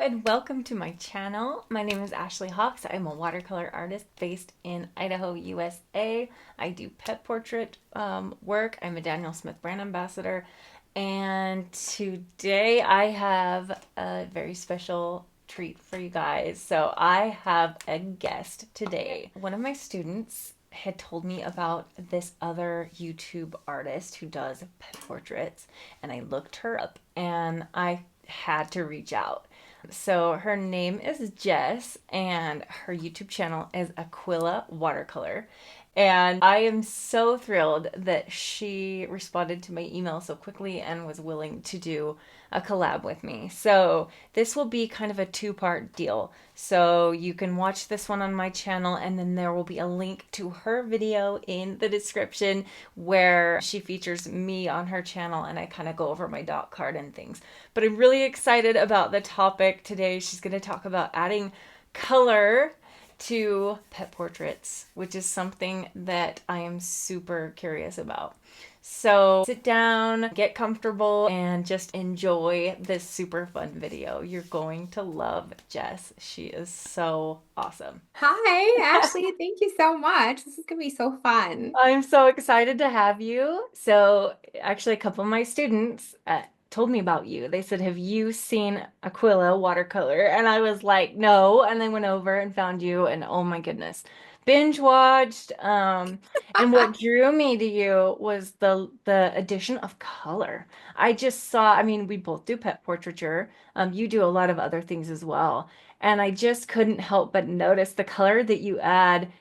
and welcome to my channel. My name is Ashley Hawks. I'm a watercolor artist based in Idaho, USA. I do pet portrait work. I'm a Daniel Smith brand ambassador. And today I have a very special treat for you guys. So I have a guest today. One of my students had told me about this other YouTube artist who does pet portraits, and I looked her up and I had to reach out. So her name is Jess, and her YouTube channel is Aquila Watercolor. And I am so thrilled that she responded to my email so quickly and was willing to do a collab with me. So this will be kind of a two-part deal. So you can watch this one on my channel, and then there will be a link to her video in the description where she features me on her channel and I kind of go over my dot card and things. But I'm really excited about the topic today. She's going to talk about adding color to pet portraits, which is something that I am super curious about. So sit down, get comfortable, and just enjoy this super fun video. You're going to love Jess. She is so awesome. Hi, Ashley. Thank you so much. This is gonna be so fun. I'm so excited to have you. So, actually, a couple of my students told me about you. They said, "Have you seen Aquila watercolor?" And I was like, "No." And they went over and found you, and oh my goodness, binge watched. And what drew me to you was the addition of color. I just saw. I mean, we both do pet portraiture. You do a lot of other things as well, and I just couldn't help but notice the color that you add,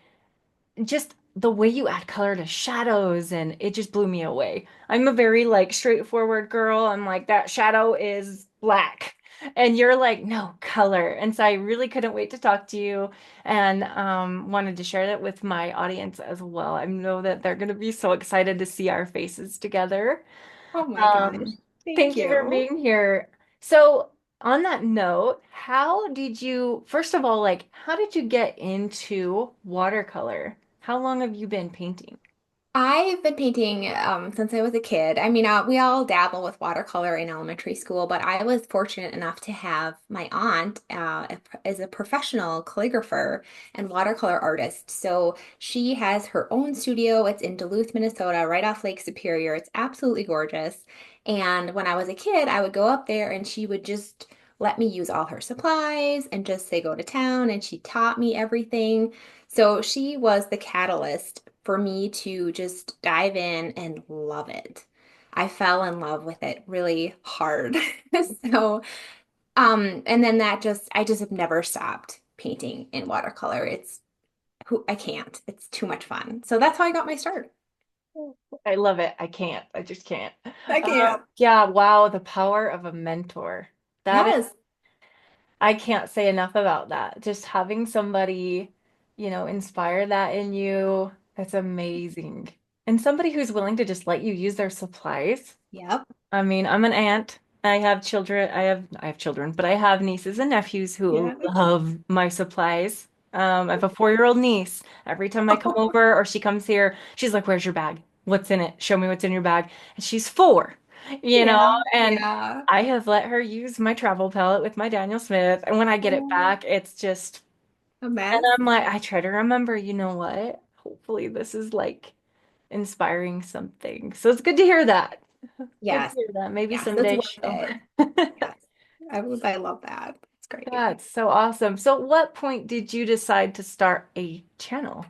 just the way you add color to shadows, and it just blew me away. I'm a very like straightforward girl. I'm like, that shadow is black. And you're like, no, color. And so I really couldn't wait to talk to you, and wanted to share that with my audience as well. I know that they're going to be so excited to see our faces together. Oh my gosh. Um, Thank Thank you for you. being here. So, on that note, how did you, first of all, like, how did you get into watercolor? How long have you been painting? I've been painting since I was a kid. I mean, we all dabble with watercolor in elementary school, but I was fortunate enough to have my aunt as a professional calligrapher and watercolor artist. So she has her own studio. It's in Duluth, Minnesota, right off Lake Superior. It's absolutely gorgeous. And when I was a kid, I would go up there and she would just let me use all her supplies and just say go to town. And she taught me everything. So she was the catalyst for me to just dive in and love it. I fell in love with it really hard. So, and then I just have never stopped painting in watercolor. I can't. It's too much fun. So that's how I got my start. I love it. I can't. I just can't. I can't. Yeah, wow, the power of a mentor. That is, Yes. I can't say enough about that. Just having somebody, inspire that in you, that's amazing. And somebody who's willing to just let you use their supplies. Yep. I mean, I'm an aunt. I have children. I have children, but I have nieces and nephews who Yes. love my supplies. I have a 4-year-old niece. Every time I come over or she comes here, she's like, "Where's your bag? What's in it? Show me what's in your bag." And she's 4, you know, Yeah. and Yeah. I have let her use my travel palette with my Daniel Smith. And when I get it Oh, back, it's just, a and mess. I'm like, I try to remember, you know what? Hopefully this is like inspiring something. So it's good to hear that. Good to Yes. hear that. Maybe Yes. It's someday worth she'll. it. Yes. I love that. It's great. That's so awesome. So, what point did you decide to start a channel?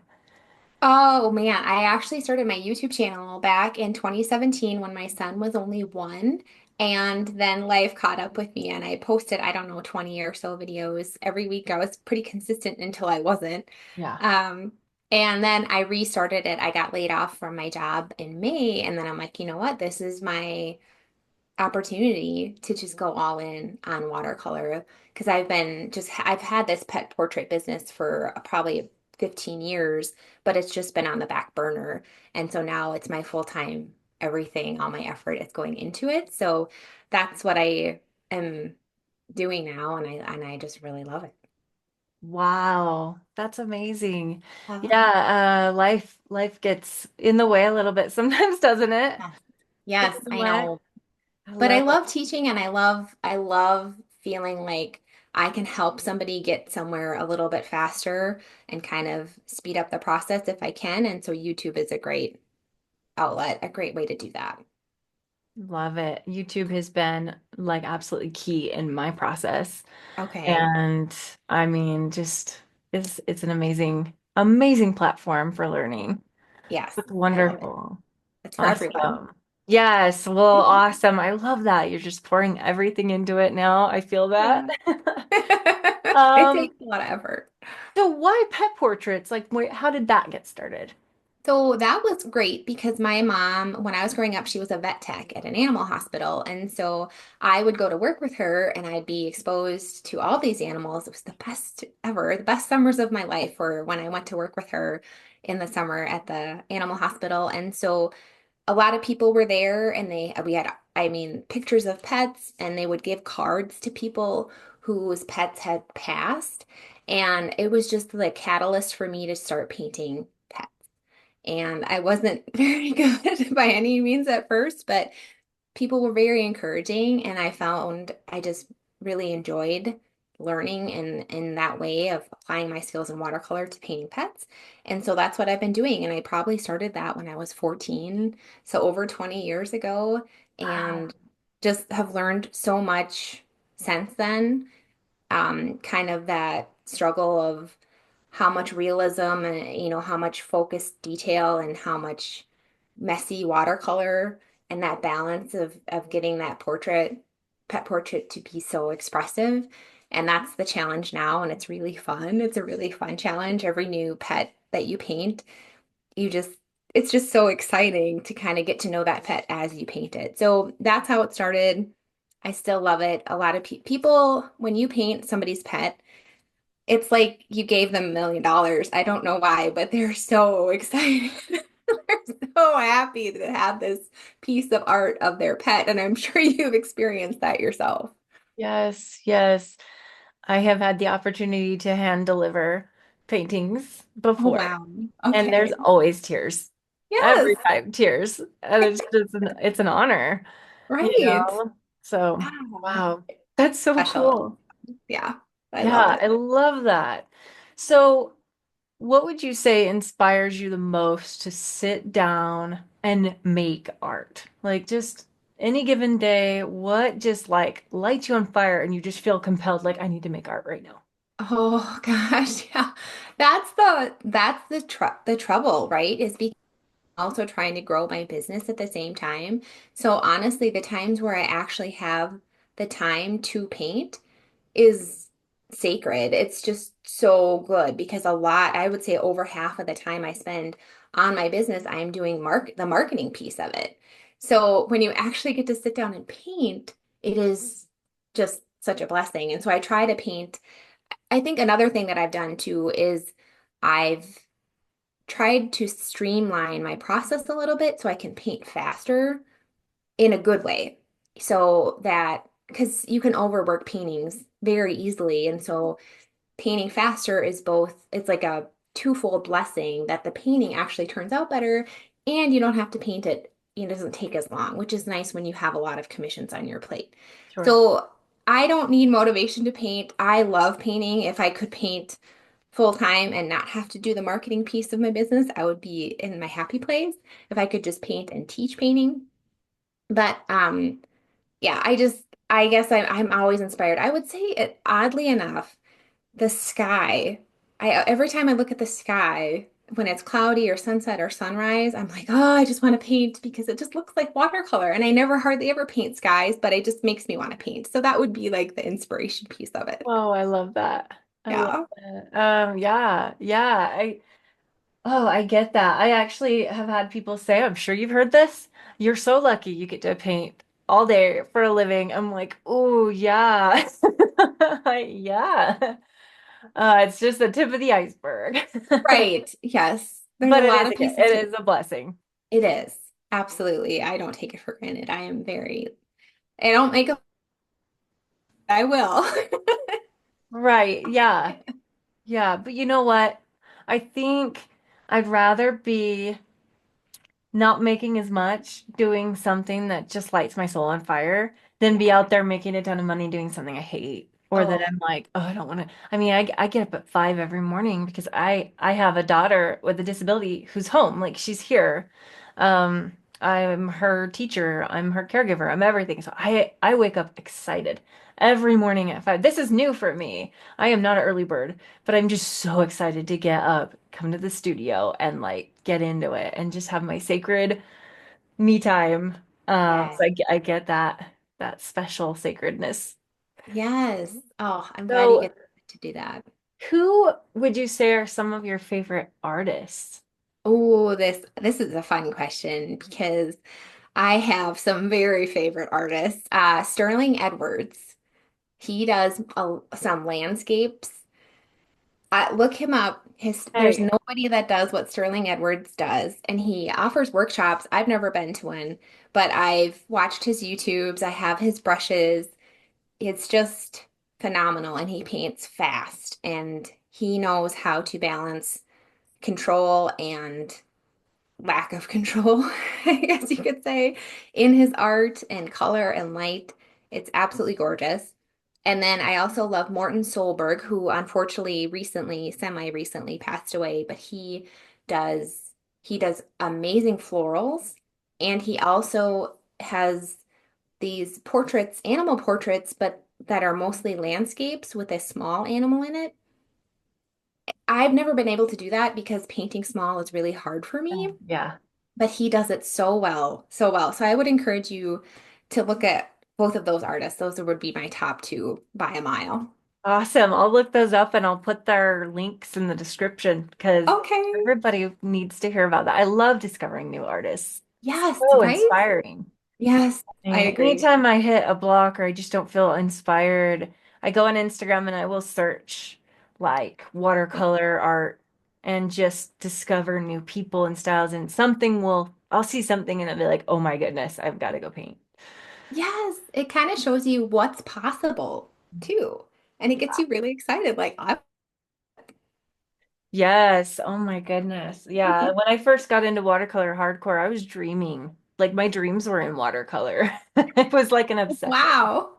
Oh man, I actually started my YouTube channel back in 2017 when my son was only 1. And then life caught up with me and I posted, I don't know, 20 or so videos every week. I was pretty consistent until I wasn't. Yeah. Um, and then I restarted it. I got laid off from my job in May. And then I'm like, you know what? This is my opportunity to just go all in on watercolor because I've had this pet portrait business for probably 15 years, but it's just been on the back burner. And so now it's my full-time everything, all my effort is going into it. So that's what I am doing now and I just really love it. Wow, that's amazing. Uh, Yeah, life gets in the way a little bit sometimes, doesn't it? yes, Gets yes, in the I way. know. I But I love it. love teaching and I love feeling like I can help somebody get somewhere a little bit faster and kind of speed up the process if I can. And so YouTube is a great outlet, a great way to do that. Love it. YouTube has been like absolutely key in my process. Okay. And I mean, just it's an amazing, amazing platform for learning. Yes, It's I love it. wonderful. It's for everyone. Awesome. Yes, well, awesome. I love that. You're just pouring everything into it now. I feel that. Yeah. It Um, takes a lot of effort. so why pet portraits? Like, how did that get started? So that was great because my mom, when I was growing up, she was a vet tech at an animal hospital. And so I would go to work with her and I'd be exposed to all these animals. It was the best ever. The best summers of my life were when I went to work with her in the summer at the animal hospital. And so a lot of people were there and we had, I mean, pictures of pets and they would give cards to people whose pets had passed. And it was just the catalyst for me to start painting pets. And I wasn't very good by any means at first, but people were very encouraging. And I found I just really enjoyed learning in that way of applying my skills in watercolor to painting pets. And so that's what I've been doing. And I probably started that when I was 14, so over 20 years ago, Wow. and just have learned so much since then. Kind of that struggle of how much realism and how much focused detail and how much messy watercolor and that balance of getting that pet portrait to be so expressive. And that's the challenge now, and it's really fun. It's a really fun challenge. Every new pet that you paint, you just it's just so exciting to kind of get to know that pet as you paint it. So that's how it started. I still love it. A lot of people, when you paint somebody's pet, it's like you gave them $1 million. I don't know why, but they're so excited. They're so happy to have this piece of art of their pet. And I'm sure you've experienced that yourself. Yes, yes. I have had the opportunity to hand deliver paintings Oh, before, wow. and there's Okay. always tears. Yes, Every time tears. And it's an honor, you right. know? So, Wow. wow. That's so Special. cool. Yeah, I love Yeah, it. I love that. So, what would you say inspires you the most to sit down and make art? Like just any given day, what just like lights you on fire and you just feel compelled, like I need to make art right now? Oh gosh, yeah. That's the trouble, right? Is because also trying to grow my business at the same time. So honestly, the times where I actually have the time to paint is sacred. It's just so good because I would say over half of the time I spend on my business, I am doing the marketing piece of it. So when you actually get to sit down and paint, it is just such a blessing. And so I try to paint. I think another thing that I've done too is I've tried to streamline my process a little bit so I can paint faster in a good way. So that because you can overwork paintings very easily. And so painting faster is it's like a twofold blessing that the painting actually turns out better and you don't have to paint it. It doesn't take as long, which is nice when you have a lot of commissions on your plate. Sure. So I don't need motivation to paint. I love painting. If I could paint full time and not have to do the marketing piece of my business, I would be in my happy place if I could just paint and teach painting. But yeah, I guess I'm always inspired. I would say it oddly enough, the sky. I every time I look at the sky when it's cloudy or sunset or sunrise, I'm like, oh, I just want to paint because it just looks like watercolor. And I never hardly ever paint skies, but it just makes me want to paint. So that would be like the inspiration piece of it. Oh, I love that. I love Yeah. that. Yeah, yeah. I get that. I actually have had people say, I'm sure you've heard this. You're so lucky you get to paint all day for a living. I'm like, oh yeah. Yeah. It's just the tip of the iceberg. Right. Yes. There's a But lot of pieces to it it. is a blessing. It is. Absolutely. I don't take it for granted. I don't make a, I will. Right. Yeah. Yeah. But you know what? I think I'd rather be not making as much doing something that just lights my soul on fire than be Yeah. out there making a ton of money doing something I hate. or that Oh, I'm like, oh, I don't want to. I mean, I get up at 5 every morning because I have a daughter with a disability who's home. Like she's here. I'm her teacher. I'm her caregiver. I'm everything. So I wake up excited every morning at 5. This is new for me. I am not an early bird, but I'm just so excited to get up, come to the studio, and like get into it and just have my sacred me time. yeah. So I get that special sacredness. Yes. Oh, I'm glad you So, get to do that. who would you say are some of your favorite artists? Oh, this is a fun question because I have some very favorite artists. Sterling Edwards. He does some landscapes. Look him up. There's Hey, nobody that does what Sterling Edwards does, and he offers workshops. I've never been to one, but I've watched his YouTubes. I have his brushes. It's just phenomenal, and he paints fast, and he knows how to balance control and lack of control, I guess you could say, in his art and color and light. It's absolutely gorgeous. And then I also love Morton Soleberg, who unfortunately recently, semi-recently passed away, but he does amazing florals, and he also has these portraits, animal portraits, but that are mostly landscapes with a small animal in it. I've never been able to do that because painting small is really hard for me. yeah. But he does it so well, so well. So I would encourage you to look at both of those artists. Those would be my top two by a mile. Awesome. I'll look those up and I'll put their links in the description because Okay. everybody needs to hear about that. I love discovering new artists. Yes, So right? inspiring. Yes, I And agree. anytime I hit a block or I just don't feel inspired, I go on Instagram and I will search like watercolor art and just discover new people and styles. And I'll see something and I'll be like, oh my goodness, I've got to go paint. Yes, it kind of shows you what's possible too. And it gets you really excited. Like, I Yes. Oh my goodness. Yeah. When I first got into watercolor hardcore, I was dreaming. Like my dreams were in watercolor. It was like an obsession. wow.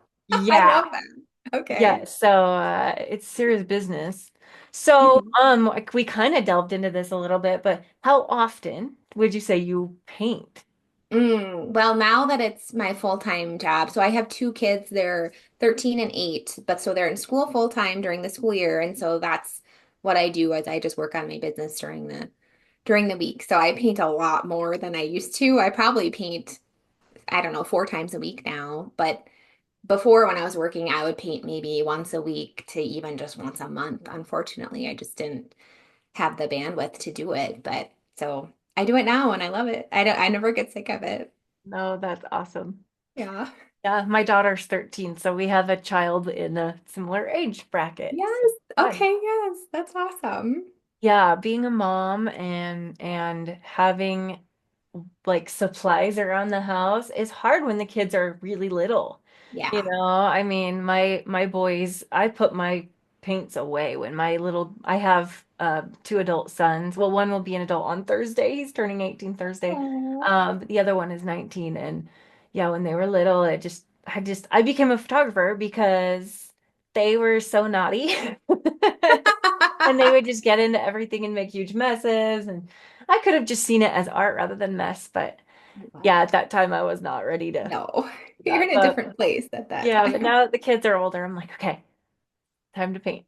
I Yeah. love that. Yeah. Okay. So it's serious business. So Mhm. like we kind of delved into this a little bit, but how often would you say you paint? Well, now that it's my full-time job, so I have two kids, they're 13 and 8, but so they're in school full-time during the school year, and so that's what I do is I just work on my business during the week. So I paint a lot more than I used to. I probably paint, I don't know, 4 times a week now, but before when I was working, I would paint maybe once a week to even just once a month. Unfortunately, I just didn't have the bandwidth to do it, but so I do it now and I love it. I never get sick of it. No, that's awesome. Yeah. Yeah, my daughter's 13, so we have a child in a similar age bracket. So Yes. fun. Okay, yes. That's awesome. Yeah, being a mom and having like supplies around the house is hard when the kids are really little. You Yeah. know, I mean, my boys, I put my paints away when I have two adult sons. Well, one will be an adult on Thursday. He's turning 18 Thursday. Oh. But the other one is 19 and yeah, when they were little, I became a photographer because they were so naughty. And they would just get into everything and make huge messes. And I could have just seen it as art rather than mess. But yeah, at that time, I was not ready to No, do you're that. in a But different place at that yeah, but time. now that the kids are older, I'm like, okay, time to paint.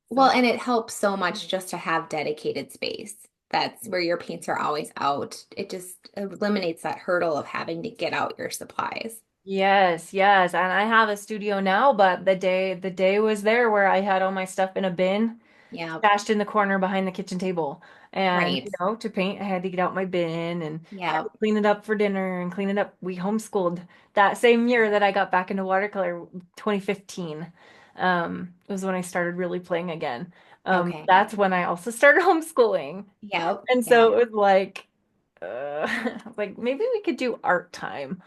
Well, So, and it helps so much just to have dedicated space. That's where your paints are always out. It just eliminates that hurdle of having to get out your supplies. yes, yes. And I have a studio now, but the day was there where I had all my stuff in a bin Yeah, stashed in the corner behind the kitchen table. And, right. to paint, I had to get out my bin and I had Yeah. to clean it up for dinner and clean it up. We homeschooled that same year that I got back into watercolor, 2015. Was when I started really playing again. Okay. That's when I also started homeschooling. Yep. And Yeah. so it was like, I was like, maybe we could do art time,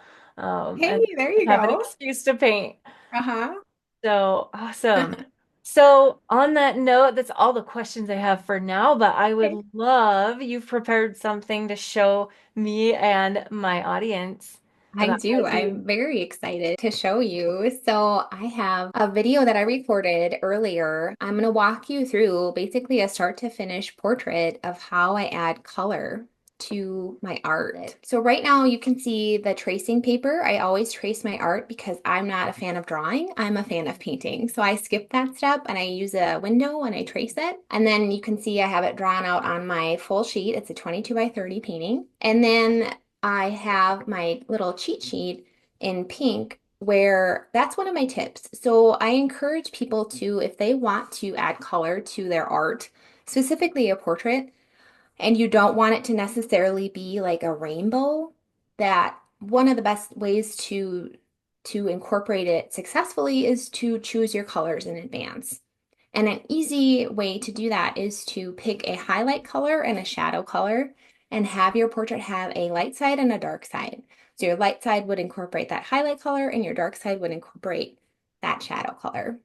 Hey, and there you have an go. excuse to paint. Uh-huh. So awesome. So, on that note, that's all the questions I have for now, but I Okay. would love you've prepared something to show me and my audience. I I do. do. I'm very excited to show you. So, I have a video that I recorded earlier. I'm going to walk you through basically a start to finish portrait of how I add color to my art. So, right now you can see the tracing paper. I always trace my art because I'm not a fan of drawing, I'm a fan of painting. So, I skip that step and I use a window and I trace it. And then you can see I have it drawn out on my full sheet. It's a 22 by 30 painting. And then I have my little cheat sheet in pink where that's one of my tips. So I encourage people to, if they want to add color to their art, specifically a portrait, and you don't want it to necessarily be like a rainbow, that one of the best ways to incorporate it successfully is to choose your colors in advance. And an easy way to do that is to pick a highlight color and a shadow color and have your portrait have a light side and a dark side. So your light side would incorporate that highlight color and your dark side would incorporate that shadow color.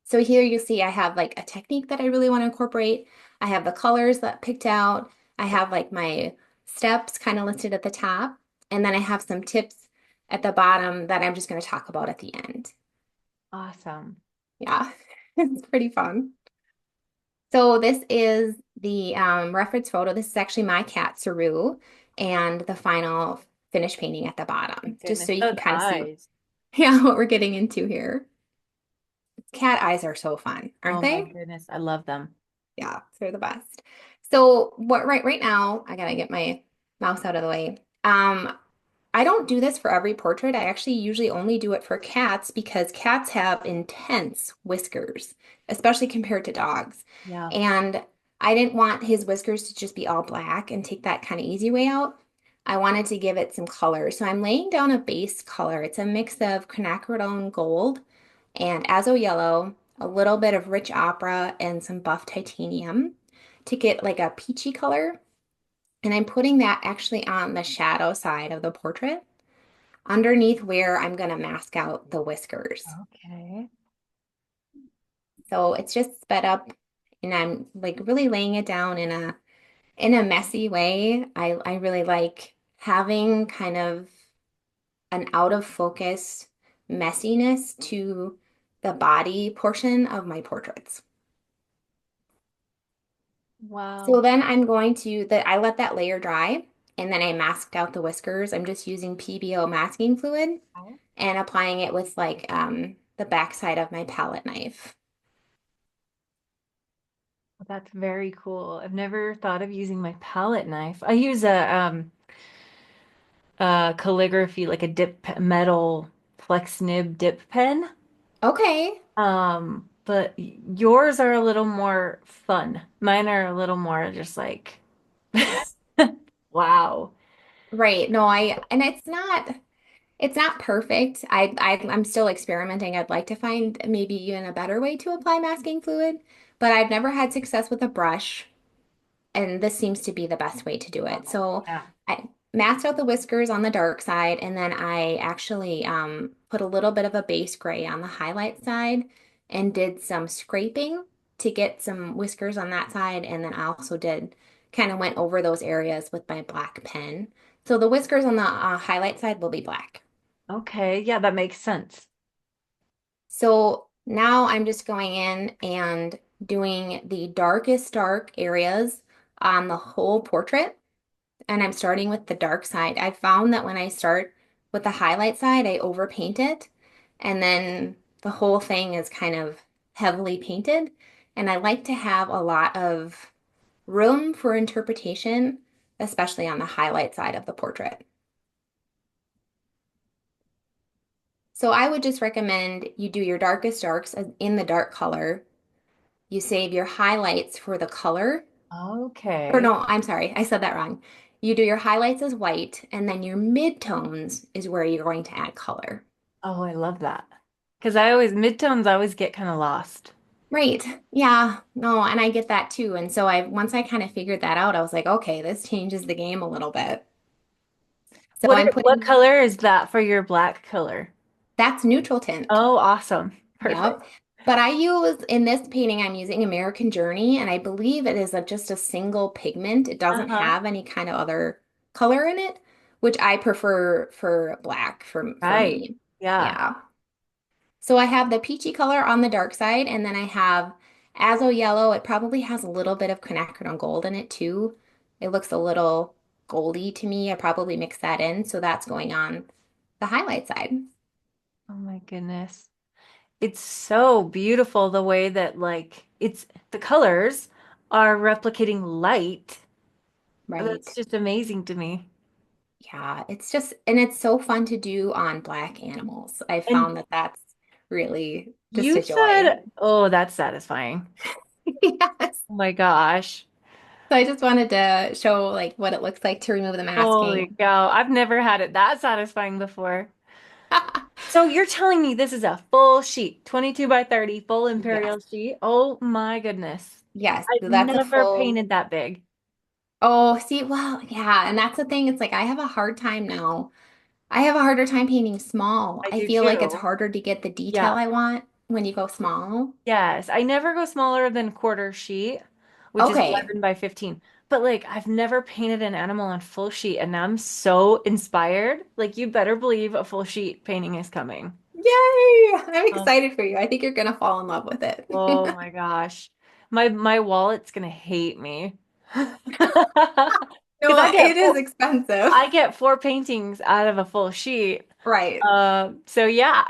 So here you see I have like a technique that I really want to incorporate. I have the colors that picked out. I have like my steps kind of listed at the top. And then I have some tips at the bottom that I'm just going to talk about at the end. Awesome. Yeah, it's pretty fun. So this is the reference photo. This is actually my cat, Saru, and the final finished painting at the My bottom, just goodness, so you those can kind of see, eyes. yeah, what we're getting into here. Cat eyes are so fun, aren't Oh my they? goodness, I love them. Yeah, they're the best. So what right now, I gotta get my mouse out of the way. I don't do this for every portrait. I actually usually only do it for cats because cats have intense whiskers, especially compared to dogs. Yeah. And I didn't want his whiskers to just be all black and take that kind of easy way out. I wanted to give it some color. So I'm laying down a base color. It's a mix of quinacridone gold and azo yellow, a little bit of rich opera, and some buff titanium to get like a peachy color. And I'm putting that actually on the shadow side of the portrait underneath where I'm going to mask out the whiskers. Okay. So it's just sped up and I'm like really laying it down in a messy way. I really like having kind of an out of focus messiness to the body portion of my portraits. So Wow. then I'm going to that I let that layer dry and then I masked out the whiskers. I'm just using Pebeo masking fluid Oh, and applying it with like the backside of my palette knife. that's very cool. I've never thought of using my palette knife. I use a calligraphy, like a metal flex nib dip pen. Okay. But yours are a little more fun. Mine are a little more just like, wow. Right. No, I and it's not perfect. I'm still experimenting. I'd like to find maybe even a better way to apply masking fluid, but I've never had success with a brush. And this seems to be the best way to do it. So Yeah. I masked out the whiskers on the dark side, and then I actually put a little bit of a base gray on the highlight side and did some scraping to get some whiskers on that side. And then I also did kind of went over those areas with my black pen. So the whiskers on the highlight side will be black. Okay. Yeah, that makes sense. So now I'm just going in and doing the darkest dark areas on the whole portrait. And I'm starting with the dark side. I found that when I start with the highlight side, I overpaint it. And then the whole thing is kind of heavily painted. And I like to have a lot of room for interpretation, especially on the highlight side of the portrait. So I would just recommend you do your darkest darks in the dark color. You save your highlights for the color. Or Okay. no, I'm sorry, I said that wrong. You do your highlights as white, and then your midtones is where you're going to add color. Oh, I love that. Because midtones always get kind of lost. Right. Yeah. No, and I get that too. And so I once I kind of figured that out, I was like, okay, this changes the game a little bit. So I'm What putting color is that for your black color? that's neutral tint. Oh, awesome. Perfect. Yep. But I use in this painting, I'm using American Journey, and I believe it is just a single pigment. It doesn't Uh-huh. have any kind of other color in it, which I prefer for black for Right. me. Yeah. Yeah. So I have the peachy color on the dark side, and then I have azo yellow. It probably has a little bit of quinacridone gold in it too. It looks a little goldy to me. I probably mix that in, so that's going on the highlight side. Oh my goodness. It's so beautiful the way that like it's the colors are replicating light. That's Right. just amazing to me. Yeah, it's just, and it's so fun to do on black animals. I And found that that's really just you a joy. said, oh, that's satisfying. Yes. Oh my gosh. So I just wanted to show like what it looks like to remove the Holy masking. cow. I've never had it that satisfying before. So you're telling me this is a full sheet, 22 by 30, full Yes. imperial sheet? Oh my goodness. Yes, I've that's a never full. painted that big. Oh, see, well, yeah, and that's the thing. It's like I have a hard time now. I have a harder time painting small. I I do feel like it's too. harder to get the detail Yeah. I want when you go small. Yes. I never go smaller than quarter sheet, which is Okay. 11 by 15. But like I've never painted an animal on full sheet and I'm so inspired. Like you better believe a full sheet painting is coming. Yay! I'm Oh, excited for you. I think you're gonna fall in love with it. oh my gosh. My wallet's gonna hate me. Because No, it is expensive. I get four paintings out of a full sheet. Right. So yeah.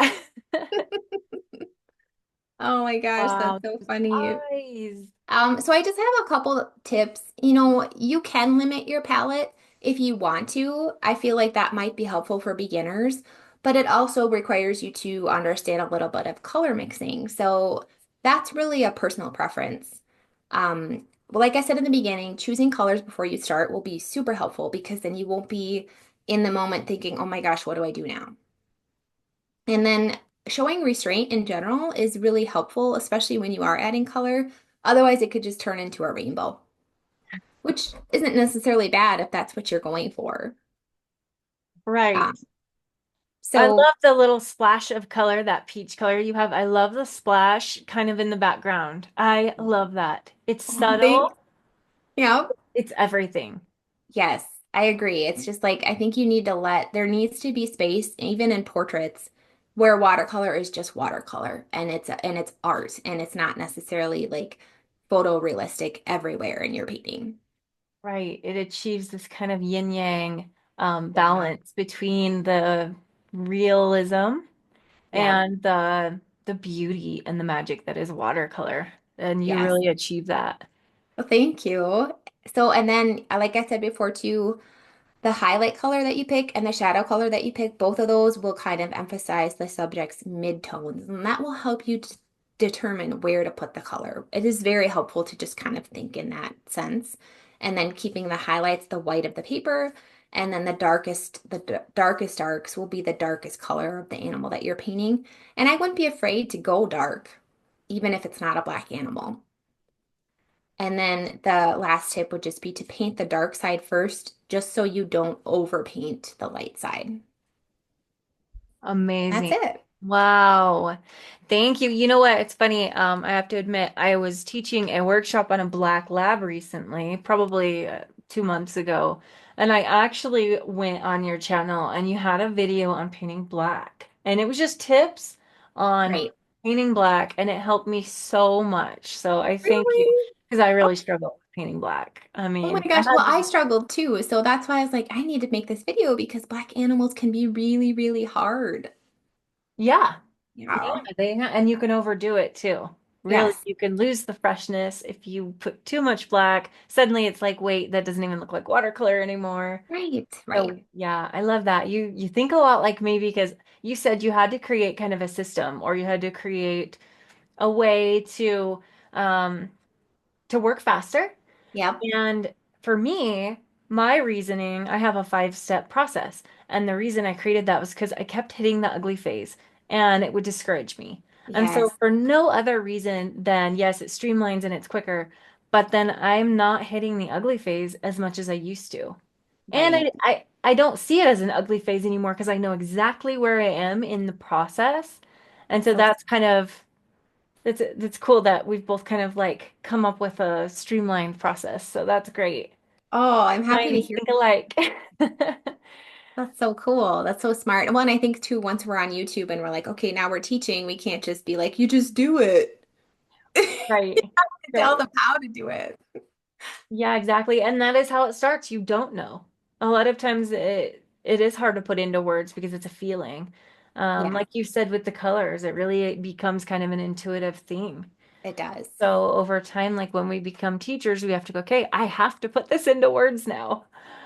Oh my gosh, Wow, that's so the funny. eyes. So I just have a couple tips. You know, you can limit your palette if you want to. I feel like that might be helpful for beginners, but it also requires you to understand a little bit of color mixing. So that's really a personal preference. Well, like I said in the beginning, choosing colors before you start will be super helpful because then you won't be in the moment thinking, oh my gosh, what do I do now? And then showing restraint in general is really helpful, especially when you are adding color. Otherwise, it could just turn into a rainbow, which isn't necessarily bad if that's what you're going for. Right. Um, I so, love the little splash of color, that peach color you have. I love the splash kind of in the background. I love that. It's oh, they, subtle. yeah, It's everything. yes, I agree. It's just like I think you need to there needs to be space, even in portraits, where watercolor is just watercolor and it's art and it's not necessarily like photorealistic everywhere in your painting. Right. It achieves this kind of yin yang Yeah. balance between the realism Yeah. and the beauty and the magic that is watercolor. And you Yes. really achieve that. Well, thank you. So, and then, like I said before, too, the highlight color that you pick and the shadow color that you pick, both of those will kind of emphasize the subject's midtones, and that will help you determine where to put the color. It is very helpful to just kind of think in that sense. And then keeping the highlights the white of the paper, and then the darkest darks will be the darkest color of the animal that you're painting. And I wouldn't be afraid to go dark, even if it's not a black animal. And then the last tip would just be to paint the dark side first, just so you don't overpaint the light side. That's Amazing. it. Wow. Thank you. You know what? It's funny. I have to admit, I was teaching a workshop on a black lab recently, probably 2 months ago. And I actually went on your channel and you had a video on painting black. And it was just tips on Right. painting black. And it helped me so much. So I thank you Really? because I Oh, really struggle with painting black. I oh my mean, I gosh. Well, had I to, struggled too. So that's why I was like, I need to make this video because black animals can be really, really hard. yeah. Yeah, Yeah. and you can overdo it too. Really, Yes. you can lose the freshness if you put too much black. Suddenly it's like, wait, that doesn't even look like watercolor anymore. Right. Right. So yeah, I love that. You think a lot like me because you said you had to create kind of a system or you had to create a way um to work faster. Yep. And for me, my reasoning, I have a 5-step process. And the reason I created that was because I kept hitting the ugly phase and it would discourage me. And so, Yes. for no other reason than, yes, it streamlines and it's quicker, but then I'm not hitting the ugly phase as much as I used to. And Right. I don't see it as an ugly phase anymore because I know exactly where I am in the process. And so So, that's kind of that's cool that we've both kind of like come up with a streamlined process. So that's great. oh, I'm happy to Minds hear. think alike. That's so cool. That's so smart. Well, and I think too, once we're on YouTube and we're like, okay, now we're teaching, we can't just be like, you just do it. Right. You have to tell Right. them how to do it. Yeah, exactly. And that is how it starts. You don't know. A lot of times it is hard to put into words because it's a feeling. Yeah, Like you said with the colors, it really becomes kind of an intuitive thing. it does. So over time, like when we become teachers, we have to go, okay, I have to put this into words now.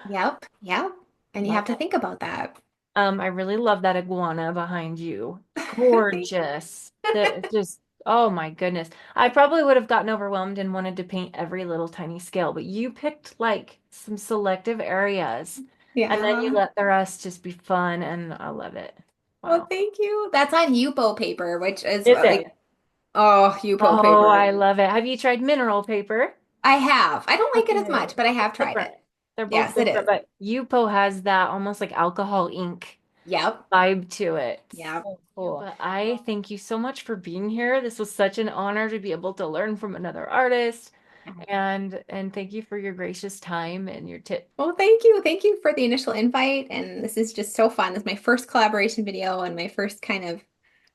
Yep, yep. And you Love have to it. think about that. I really love that iguana behind you. Thank Gorgeous. That just, oh my goodness. I probably would have gotten overwhelmed and wanted to paint every little tiny scale, but you picked like some selective areas and then you Yeah. let the rest just be fun and I love it. Well, Wow. thank you. That's on Yupo paper, which is Is like, it? oh, Yupo Oh, paper. I love it. Have you tried mineral paper? I have. I don't like it as Okay. much, but I have tried Different. it. They're both Yes, it different, is. but Yupo has that almost like alcohol ink Yep. vibe to it. Yep. So cool. But I thank you so much for being here. This was such an honor to be able to learn from another artist and thank you for your gracious time and your tip. Well, thank you. Thank you for the initial invite. And this is just so fun. This is my first collaboration video and my first kind of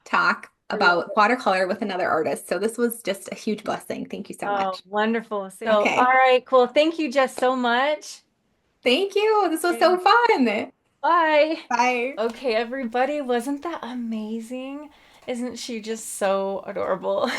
talk I love about it. watercolor with another artist. So this was just a huge blessing. Thank you so Oh, much. wonderful. So, all Okay. right, cool. Thank you, Jess, so much. Thank you. This was Okay. so fun. Bye. Bye. Okay, everybody, wasn't that amazing? Isn't she just so adorable?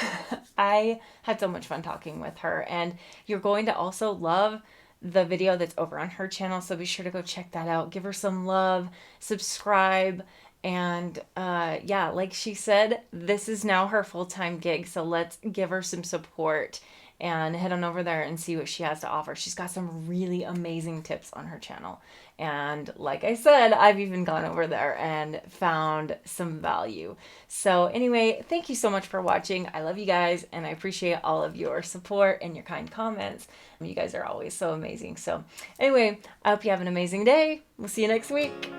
I had so much fun talking with her, and you're going to also love the video that's over on her channel, so be sure to go check that out. Give her some love, subscribe, and yeah, like she said, this is now her full-time gig, so let's give her some support and head on over there and see what she has to offer. She's got some really amazing tips on her channel. And like I said, I've even gone over there and found some value. So, anyway, thank you so much for watching. I love you guys and I appreciate all of your support and your kind comments. You guys are always so amazing. So, anyway, I hope you have an amazing day. We'll see you next week.